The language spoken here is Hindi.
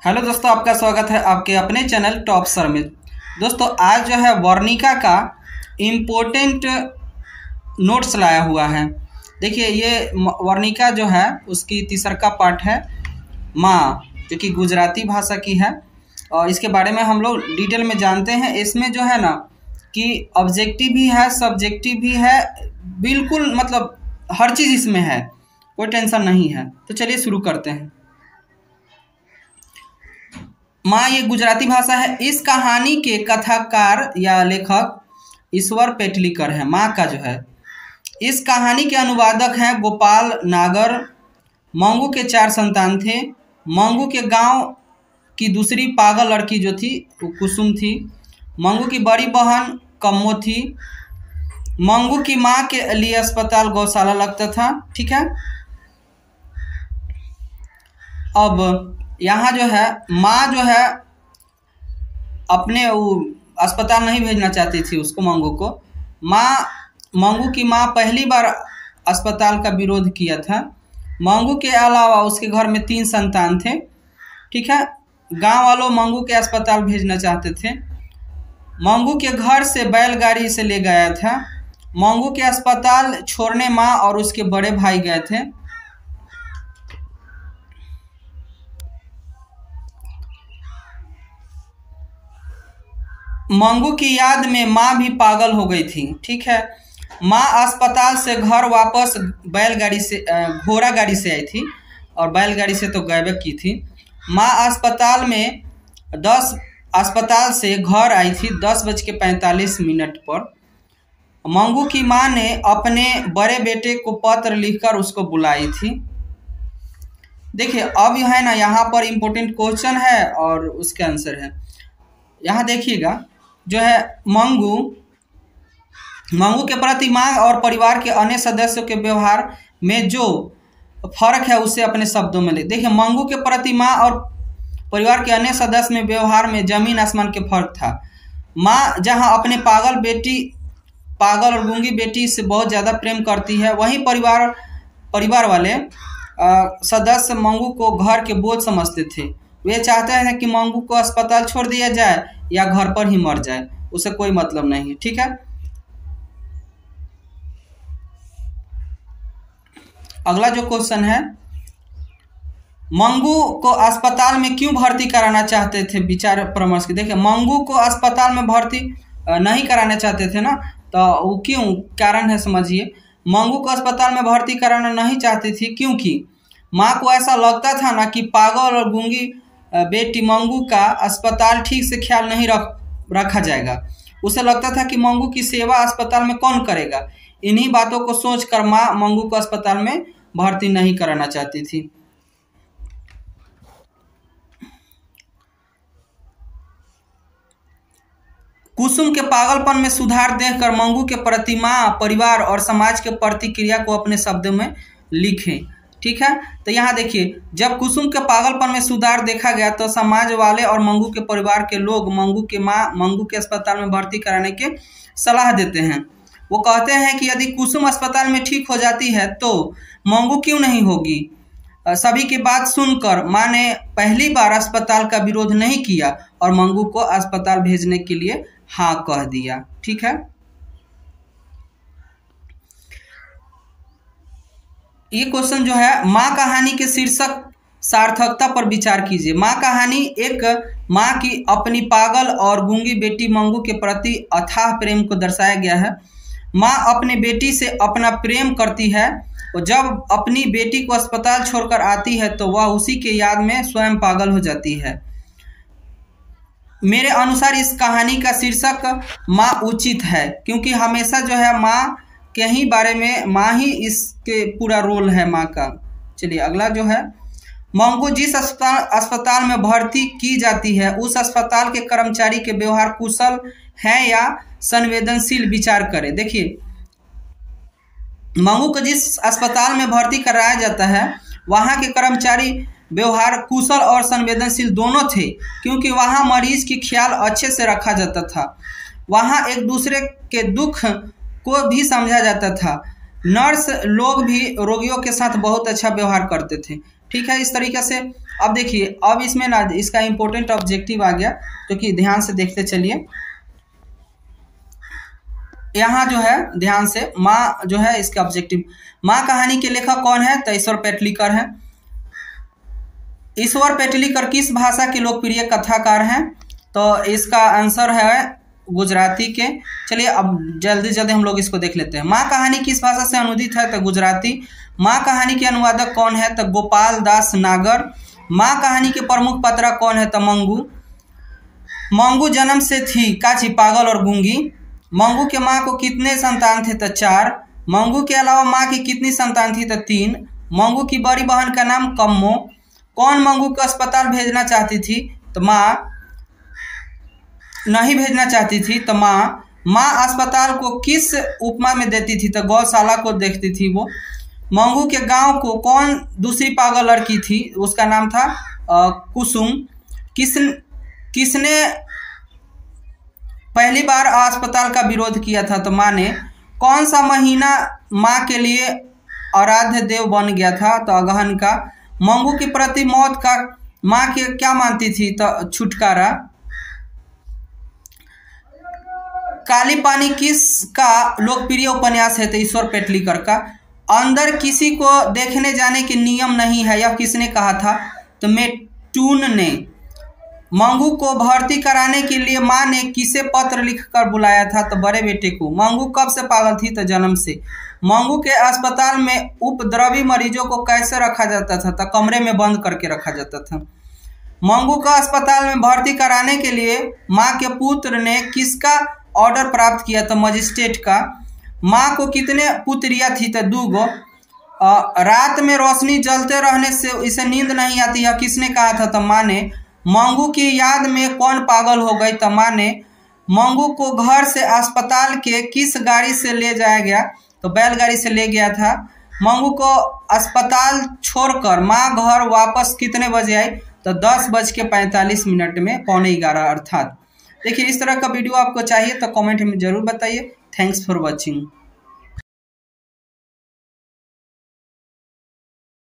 हेलो दोस्तों, आपका स्वागत है आपके अपने चैनल टॉप सर में। दोस्तों आज जो है वर्णिका का इम्पोर्टेंट नोट्स लाया हुआ है। देखिए ये वर्णिका जो है उसकी तीसरा पार्ट है माँ, जो कि गुजराती भाषा की है और इसके बारे में हम लोग डिटेल में जानते हैं। इसमें जो है ना कि ऑब्जेक्टिव भी है, सब्जेक्टिव भी है, बिल्कुल मतलब हर चीज़ इसमें है, कोई टेंशन नहीं है। तो चलिए शुरू करते हैं। माँ ये गुजराती भाषा है। इस कहानी के कथाकार या लेखक ईश्वर पेटलीकर है। माँ का जो है इस कहानी के अनुवादक हैं गोपाल नागर। मंगू के 4 संतान थे। मंगू के गांव की दूसरी पागल लड़की जो थी वो कुसुम थी। मंगू की बड़ी बहन कम्मो थी। मंगू की माँ के लिए अस्पताल गौशाला लगता था। ठीक है, अब यहाँ जो है माँ जो है अपने अस्पताल नहीं भेजना चाहती थी उसको, मंगू को। मंगू की माँ पहली बार अस्पताल का विरोध किया था। मंगू के अलावा उसके घर में 3 संतान थे। ठीक है, गांव वालों मंगू के अस्पताल भेजना चाहते थे। मंगू के घर से बैलगाड़ी से ले गया था। मंगू के अस्पताल छोड़ने माँ और उसके बड़े भाई गए थे। मंगू की याद में माँ भी पागल हो गई थी। ठीक है, माँ अस्पताल से घर वापस बैलगाड़ी से घोड़ा गाड़ी से आई थी और बैलगाड़ी से तो गायब की थी। माँ अस्पताल से घर आई थी 10:45 पर। मंगू की माँ ने अपने बड़े बेटे को पत्र लिखकर उसको बुलाई थी। देखिए अब है ना, यहाँ पर इम्पोर्टेंट क्वेश्चन है और उसके आंसर है। यहाँ देखिएगा जो है मंगू के प्रति माँ और परिवार के अन्य सदस्यों के व्यवहार में जो फर्क है उसे अपने शब्दों में ले। देखिए मंगू के प्रति माँ और परिवार के अन्य सदस्य में व्यवहार में जमीन आसमान के फर्क था। माँ जहाँ अपने पागल और गूंगी बेटी से बहुत ज़्यादा प्रेम करती है, वहीं परिवार वाले सदस्य मंगू को घर के बोझ समझते थे। वे चाहते हैं कि मंगू को अस्पताल छोड़ दिया जाए या घर पर ही मर जाए, उसे कोई मतलब नहीं। ठीक है, अगला जो क्वेश्चन है, मंगू को अस्पताल में क्यों भर्ती कराना चाहते थे? विचार परामर्श की। देखिए मंगू को अस्पताल में भर्ती नहीं कराना चाहते थे ना, तो वो क्यों कारण है समझिए। मंगू को अस्पताल में भर्ती कराना नहीं चाहती थी क्योंकि माँ को ऐसा लगता था ना कि पागल और गूंगी बेटी मंगू का अस्पताल ठीक से ख्याल नहीं रखा जाएगा। उसे लगता था कि मंगू की सेवा अस्पताल में कौन करेगा। इन्हीं बातों को सोचकर माँ मंगू को अस्पताल में भर्ती नहीं कराना चाहती थी। कुसुम के पागलपन में सुधार देखकर मंगू के प्रति माँ, परिवार और समाज के प्रतिक्रिया को अपने शब्दों में लिखें। ठीक है, तो यहाँ देखिए जब कुसुम के पागलपन में सुधार देखा गया तो समाज वाले और मंगू के परिवार के लोग मंगू के माँ मंगू के अस्पताल में भर्ती कराने की सलाह देते हैं। वो कहते हैं कि यदि कुसुम अस्पताल में ठीक हो जाती है तो मंगू क्यों नहीं होगी। सभी की बात सुनकर माँ ने पहली बार अस्पताल का विरोध नहीं किया और मंगू को अस्पताल भेजने के लिए हाँ कह दिया। ठीक है, ये क्वेश्चन जो है माँ कहानी के शीर्षक सार्थकता पर विचार कीजिए। माँ कहानी एक माँ की अपनी पागल और गूंगी बेटी मंगू के प्रति अथाह प्रेम को दर्शाया गया है। माँ अपने बेटी से अपना प्रेम करती है और जब अपनी बेटी को अस्पताल छोड़कर आती है तो वह उसी के याद में स्वयं पागल हो जाती है। मेरे अनुसार इस कहानी का शीर्षक माँ उचित है क्योंकि हमेशा जो है माँ के ही बारे में, माँ ही इसके पूरा रोल है माँ का। चलिए अगला जो है, मंगू जिस अस्पताल में भर्ती की जाती है उस अस्पताल के कर्मचारी के व्यवहार कुशल है या संवेदनशील, विचार करें। देखिए मंगू को जिस अस्पताल में भर्ती कराया जाता है वहाँ के कर्मचारी व्यवहार कुशल और संवेदनशील दोनों थे क्योंकि वहाँ मरीज की ख्याल अच्छे से रखा जाता था। वहाँ एक दूसरे के दुख को भी समझा जाता था। नर्स लोग भी रोगियों के साथ बहुत अच्छा व्यवहार करते थे। ठीक है, इस तरीके से अब देखिए, अब इसमें ना इसका इम्पोर्टेंट ऑब्जेक्टिव आ गया, तो कि ध्यान से देखते चलिए। यहाँ जो है ध्यान से माँ जो है इसका ऑब्जेक्टिव, माँ कहानी के लेखक कौन है? तो ईश्वर पेटलीकर हैं। ईश्वर पेटलीकर किस भाषा के लोकप्रिय कथाकार हैं? तो इसका आंसर है गुजराती के। चलिए अब जल्दी जल्दी हम लोग इसको देख लेते हैं। माँ कहानी किस भाषा से अनुदित है? तो गुजराती। माँ कहानी के अनुवादक कौन है? तो गोपाल दास नागर। माँ कहानी के प्रमुख पात्रा कौन है? तो मंगू। मंगू जन्म से थी काची पागल और गूंगी। मंगू के माँ को कितने संतान थे? तो 4। मंगू के अलावा माँ की कितनी संतान थी? तो 3। मंगू की बड़ी बहन का नाम कम्मो। कौन मंगू को अस्पताल भेजना चाहती थी? तो माँ नहीं भेजना चाहती थी। तो माँ अस्पताल को किस उपमा में देती थी? तो गौशाला को देखती थी वो। मंगू के गांव को कौन दूसरी पागल लड़की थी? उसका नाम था कुसुम। किसने पहली बार अस्पताल का विरोध किया था? तो माँ ने। कौन सा महीना माँ के लिए आराध्य देव बन गया था? तो अगहन का। मंगू के प्रति मौत का माँ के क्या मानती थी? तो छुटकारा। काली पानी किसका लोकप्रिय उपन्यास है? तो ईश्वर पेटलीकर का। अंदर किसी को देखने जाने के नियम नहीं है, यह किसने कहा था? तो मेटून ने। मंगू को भर्ती कराने के लिए माँ ने किसे पत्र लिखकर बुलाया था? तो बड़े बेटे को। मंगू कब से पागल थी? तो जन्म से। मंगू के अस्पताल में उपद्रवी मरीजों को कैसे रखा जाता था? तो कमरे में बंद करके रखा जाता था। मंगू का अस्पताल में भर्ती कराने के लिए माँ के पुत्र ने किसका ऑर्डर प्राप्त किया? तो मजिस्ट्रेट का। माँ को कितने पुत्रियाँ थी? तो 2 रात में रोशनी जलते रहने से इसे नींद नहीं आती है, किसने कहा था? तो माँ ने। मंगू की याद में कौन पागल हो गई? तो माँ ने। मंगू को घर से अस्पताल के किस गाड़ी से ले जाया गया? तो बैलगाड़ी से ले गया था। मंगू को अस्पताल छोड़कर माँ घर वापस कितने बजे आई? तो 10:45 में, 11:15 अर्थात। देखिए, इस तरह का वीडियो आपको चाहिए तो कमेंट में ज़रूर बताइए। Thanks for watching.